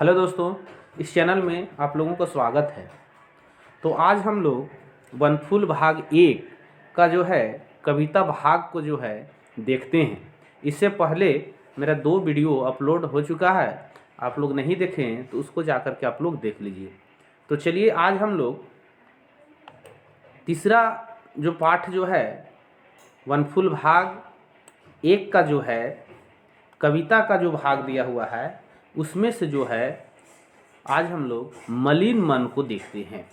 Hello दोस्तों, इस channel में आप लोगों का स्वागत है। तो आज हम लोग वनफूल भाग एक का जो है कविता भाग को जो है देखते हैं। इससे पहले मेरा 2 वीडियो अपलोड हो चुका है, आप लोग नहीं देखे हैं तो उसको जाकर के आप लोग देख लीजिए। तो चलिए आज हम लोग तीसरा जो पाठ जो है वनफूल भाग एक का जो है कविता का जो भाग दिया हुआ है उसमें से जो है आज हम लोग मलिन मन को देखते हैं।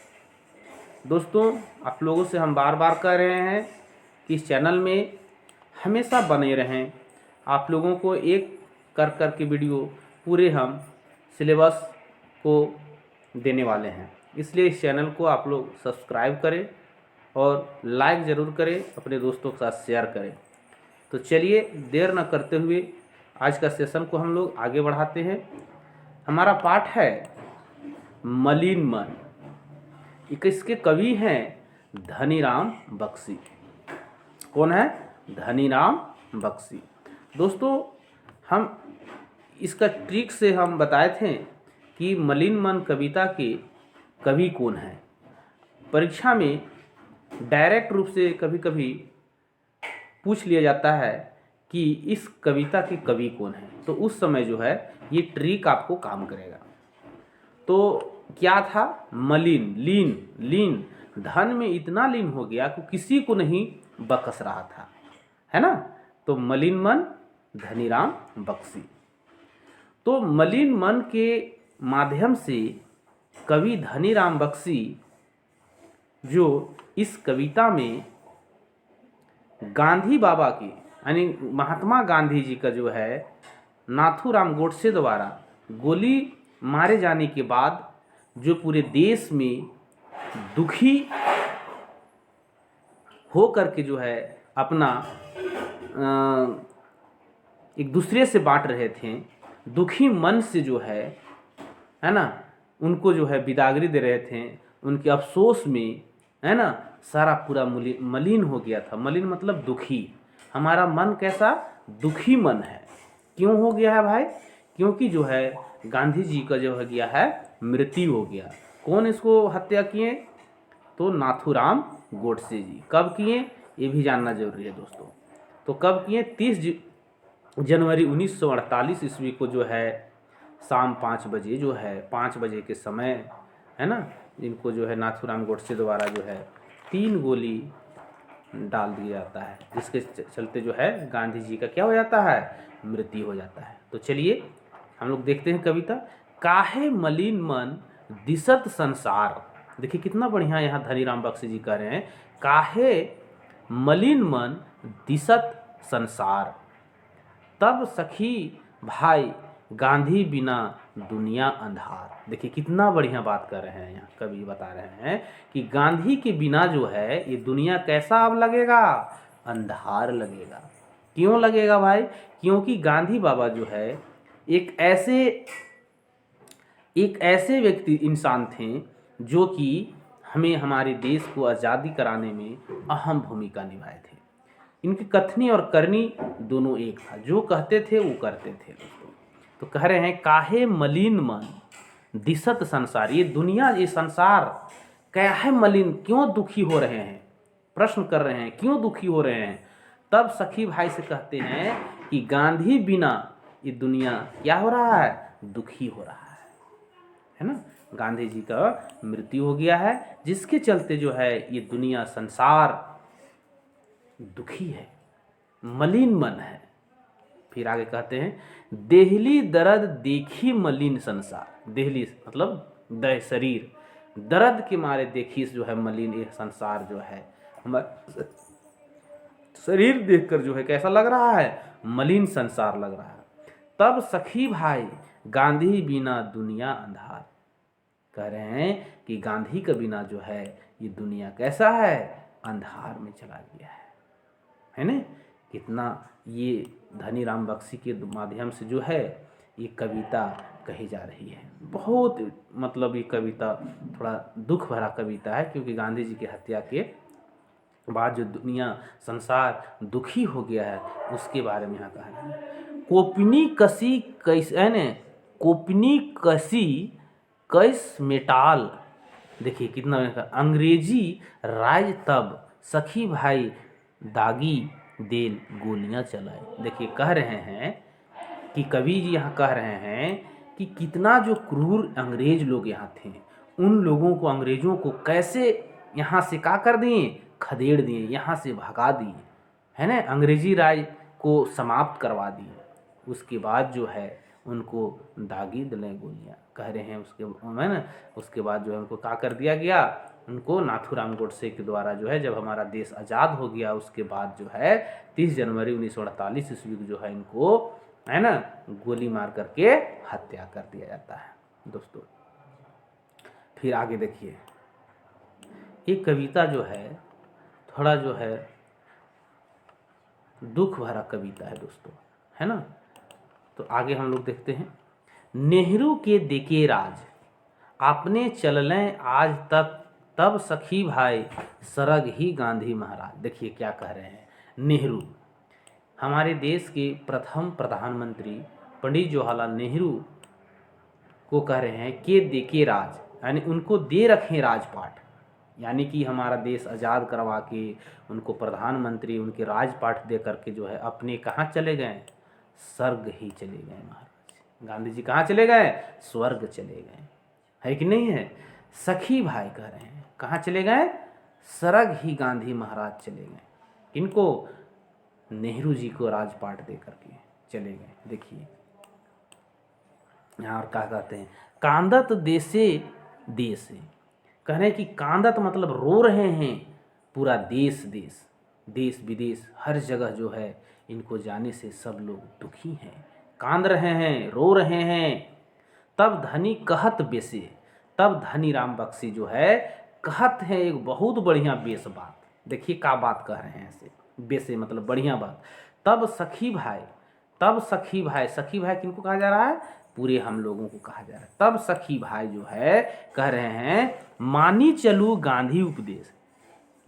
दोस्तों, आप लोगों से हम बार बार कह रहे हैं कि इस चैनल में हमेशा बने रहें। आप लोगों को एक कर कर के वीडियो पूरे हम सिलेबस को देने वाले हैं, इसलिए इस चैनल को आप लोग सब्सक्राइब करें और लाइक ज़रूर करें, अपने दोस्तों के साथ शेयर करें। तो चलिए देर न करते हुए आज का सेशन को हम लोग आगे बढ़ाते हैं। हमारा पाठ है मलिन मन। इसके कवि हैं धनीराम बख्शी। कौन है? धनीराम बख्शी। दोस्तों, हम इसका ट्रिक से हम बताए थे कि मलिन मन कविता के कवि कौन हैं। परीक्षा में डायरेक्ट रूप से कभी कभी पूछ लिया जाता है कि इस कविता के कवि कौन है, तो उस समय जो है ये ट्रिक आपको काम करेगा। तो क्या था? मलिन, लीन धन में इतना लीन हो गया कि किसी को नहीं बकस रहा था, है ना। तो मलिन मन धनीराम बख्शी। तो मलिन मन के माध्यम से कवि धनीराम बख्शी जो इस कविता में गांधी बाबा की यानी महात्मा गांधी जी का जो है नाथूराम गोडसे द्वारा गोली मारे जाने के बाद जो पूरे देश में दुखी हो करके जो है अपना एक दूसरे से बांट रहे थे, दुखी मन से जो है ना, उनको जो है बिदागरी दे रहे थे। उनके अफसोस में, है ना, सारा पूरा मलिन हो गया था। मलिन मतलब दुखी। हमारा मन कैसा? दुखी मन है। क्यों हो गया है भाई? क्योंकि जो है गांधी जी का जो है गया है मृत्यु हो गया। कौन इसको हत्या किए? तो नाथूराम गोडसे जी। कब किए ये भी जानना जरूरी है दोस्तों। तो कब किए? 30 जनवरी 1948 ईस्वी को जो है शाम 5 बजे जो है 5 बजे के समय, है ना, इनको जो है नाथूराम गोडसे द्वारा जो है 3 गोली डाल दिया जाता है, जिसके चलते जो है गांधी जी का क्या हो जाता है? मृत्यु हो जाता है। तो चलिए हम लोग देखते हैं कविता। काहे मलिन मन दिसत संसार। देखिए कितना बढ़िया यहाँ धनीराम बख्शी जी कह रहे हैं, काहे मलिन मन दिसत संसार, तब सखी भाई गांधी बिना दुनिया अंधार। देखिए कितना बढ़िया बात कर रहे हैं, यहाँ कवि बता रहे हैं कि गांधी के बिना जो है ये दुनिया कैसा अब लगेगा? अंधार लगेगा। क्यों लगेगा भाई? क्योंकि गांधी बाबा जो है एक ऐसे व्यक्ति इंसान थे जो कि हमें हमारे देश को आज़ादी कराने में अहम भूमिका निभाए थे। इनकी कथनी और करनी दोनों एक था, जो कहते थे वो करते थे दोस्तों। तो कह रहे हैं काहे मलिन मन दिसत संसार। ये दुनिया, ये संसार क्या है मलिन, क्यों दुखी हो रहे हैं? प्रश्न कर रहे हैं क्यों दुखी हो रहे हैं। तब सखी भाई से कहते हैं कि गांधी बिना ये दुनिया क्या हो रहा है? दुखी हो रहा है ना। गांधी जी का मृत्यु हो गया है, जिसके चलते जो है ये दुनिया, संसार दुखी है, मलिन मन है। फिर आगे कहते हैं देहली दर्द देखी मलिन संसार। देहली मतलब देह, शरीर, दर्द के मारे देखी जो है मलिन ये संसार जो है, हमारा शरीर देखकर जो है कैसा लग रहा है? मलिन संसार लग रहा है। तब सखी भाई गांधी बिना दुनिया अंधार। कह रहे हैं कि गांधी के बिना जो है ये दुनिया कैसा है? अंधार में चला गया है ना। कितना ये धनीराम बख्शी के माध्यम से जो है ये कविता कही जा रही है। बहुत मतलब ये कविता थोड़ा दुख भरा कविता है, क्योंकि गांधी जी की हत्या के बाद जो दुनिया, संसार दुखी हो गया है उसके बारे में यहाँ कहा है। कोपनी कसी कैसे ने कोपनी कसी कैस मेटाल। देखिए कितना अंग्रेजी राज तब सखी भाई दागी देल गोलियां चलाए। देखिए कह रहे हैं कि कवि जी यहाँ कह रहे हैं कि कितना जो क्रूर अंग्रेज लोग यहाँ थे, उन लोगों को, अंग्रेजों को कैसे यहाँ से क्या कर दिए, खदेड़ दिए, यहाँ से भगा दिए, है ना, अंग्रेजी राज को समाप्त करवा दिए। उसके बाद जो है उनको दागी दिले गोलियाँ, कह रहे हैं उसके, है ना, उसके बाद जो है उनको क्या कर दिया गया, उनको नाथूराम गोडसे के द्वारा जो है, जब हमारा देश आज़ाद हो गया उसके बाद जो है 30 जनवरी 1948 ईस्वी को जो है इनको, है ना, गोली मार करके हत्या कर दिया जाता है दोस्तों। फिर आगे देखिए, ये कविता जो है थोड़ा जो है दुख भरा कविता है दोस्तों, है ना। तो आगे हम लोग देखते हैं, नेहरू के देके राज आपने चललें आज तक, तब सखी भाई सरग ही गांधी महाराज। देखिए क्या कह रहे हैं, नेहरू हमारे देश के प्रथम प्रधानमंत्री पंडित जवाहरलाल नेहरू को कह रहे हैं कि देके राज, यानी उनको दे रखें राजपाट, यानी कि हमारा देश आज़ाद करवा के उनको प्रधानमंत्री, उनके राजपाट दे करके जो है अपने कहाँ चले गए, स्वर्ग ही चले गए महाराज। गांधी जी कहाँ चले गए, स्वर्ग चले गए, है कि नहीं है। सखी भाई कह रहे हैं कहाँ चले गए, स्वर्ग ही गांधी महाराज चले गए। किनको, नेहरू जी को राजपाट दे करके चले गए। देखिए यहाँ और क्या कहते हैं, कांदत देशे देश, कह रहे हैं कि कांदत मतलब रो रहे हैं पूरा देश, देश विदेश हर जगह जो है इनको जाने से सब लोग दुखी हैं, कांद रहे हैं, रो रहे हैं। तब धनी कहत बेसे, तब धनी राम बख्शी जो है कहत है एक बहुत बढ़िया बेस बात। देखिए क्या बात कह रहे हैं, ऐसे बेसे मतलब बढ़िया बात। तब सखी भाई, तब सखी भाई, सखी भाई किनको कहा जा रहा है, पूरे हम लोगों को कहा जा रहा है। तब सखी भाई जो है कह रहे हैं मानी चलू गांधी उपदेश।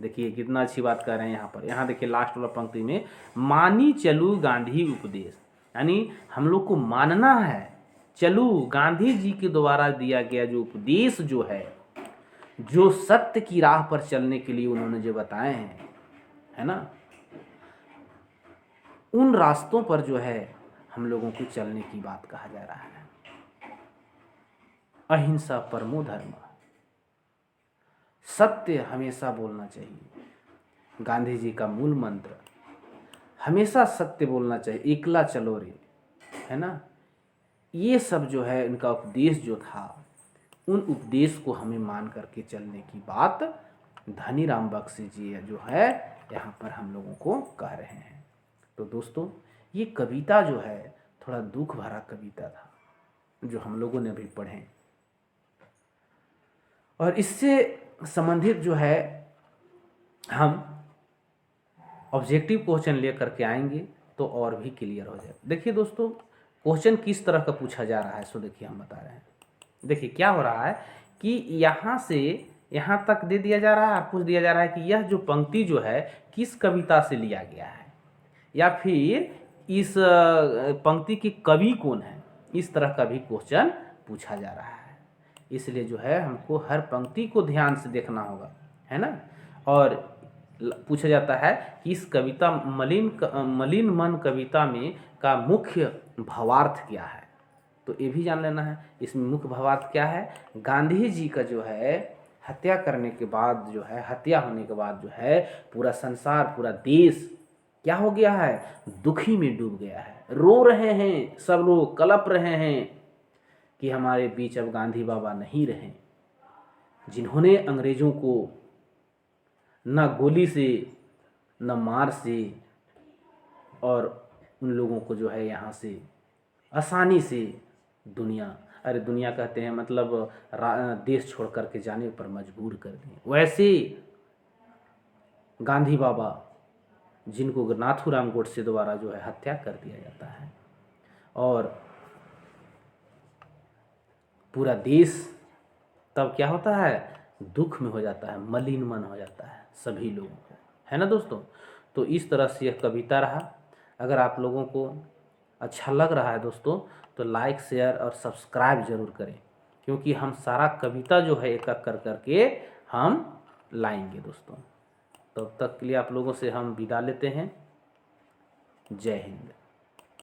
देखिए कितना अच्छी बात कर रहे हैं यहाँ पर, यहाँ देखिए लास्ट वाला पंक्ति में, मानी चलू गांधी उपदेश, यानी हम लोग को मानना है, चलू गांधी जी के द्वारा दिया गया जो उपदेश जो है, जो सत्य की राह पर चलने के लिए उन्होंने जो बताए हैं, है ना, उन रास्तों पर जो है हम लोगों को चलने की बात कहा जा रहा है। अहिंसा परमो धर्म, सत्य हमेशा बोलना चाहिए, गांधी जी का मूल मंत्र, हमेशा सत्य बोलना चाहिए, एकला चलो रे, है ना। ये सब जो है इनका उपदेश जो था, उन उपदेश को हमें मान करके चलने की बात धनी राम बख्शी जी जो है यहाँ पर हम लोगों को कह रहे हैं। तो दोस्तों ये कविता जो है थोड़ा दुख भरा कविता था जो हम लोगों ने अभी पढ़े, और इससे संबंधित जो है हम ऑब्जेक्टिव क्वेश्चन लेकर के आएंगे तो और भी क्लियर हो जाए। देखिए दोस्तों क्वेश्चन किस तरह का पूछा जा रहा है, सो देखिए हम बता रहे हैं। देखिए क्या हो रहा है कि यहाँ से यहाँ तक दे दिया जा रहा है, पूछ दिया जा रहा है कि यह जो पंक्ति जो है किस कविता से लिया गया है, या फिर इस पंक्ति की कवि कौन है, इस तरह का भी क्वेश्चन पूछा जा रहा है। इसलिए जो है हमको हर पंक्ति को ध्यान से देखना होगा, है ना। और पूछा जाता है कि इस कविता मलिन मन कविता में का मुख्य भावार्थ क्या है, तो ये भी जान लेना है। इसमें मुख्य भावार्थ क्या है, गांधी जी का जो है हत्या करने के बाद जो है, हत्या होने के बाद जो है पूरा संसार, पूरा देश क्या हो गया है, दुखी में डूब गया है, रो रहे हैं सब लोग, कलप रहे हैं कि हमारे बीच अब गांधी बाबा नहीं रहे, जिन्होंने अंग्रेजों को न गोली से न मार से, और उन लोगों को जो है यहाँ से आसानी से दुनिया कहते हैं मतलब देश छोड़ करके जाने पर मजबूर कर दिए। वैसे गांधी बाबा जिनको नाथूराम गोडसे द्वारा जो है हत्या कर दिया जाता है, और पूरा देश तब क्या होता है, दुख में हो जाता है, मलिन मन हो जाता है सभी लोगों को, है ना दोस्तों। तो इस तरह से यह कविता रहा। अगर आप लोगों को अच्छा लग रहा है दोस्तों, तो तो लाइक शेयर और सब्सक्राइब जरूर करें, क्योंकि हम सारा कविता जो है एक एक कर करके हम लाएंगे दोस्तों। तब तक के लिए आप लोगों से हम विदा लेते हैं। जय हिंद।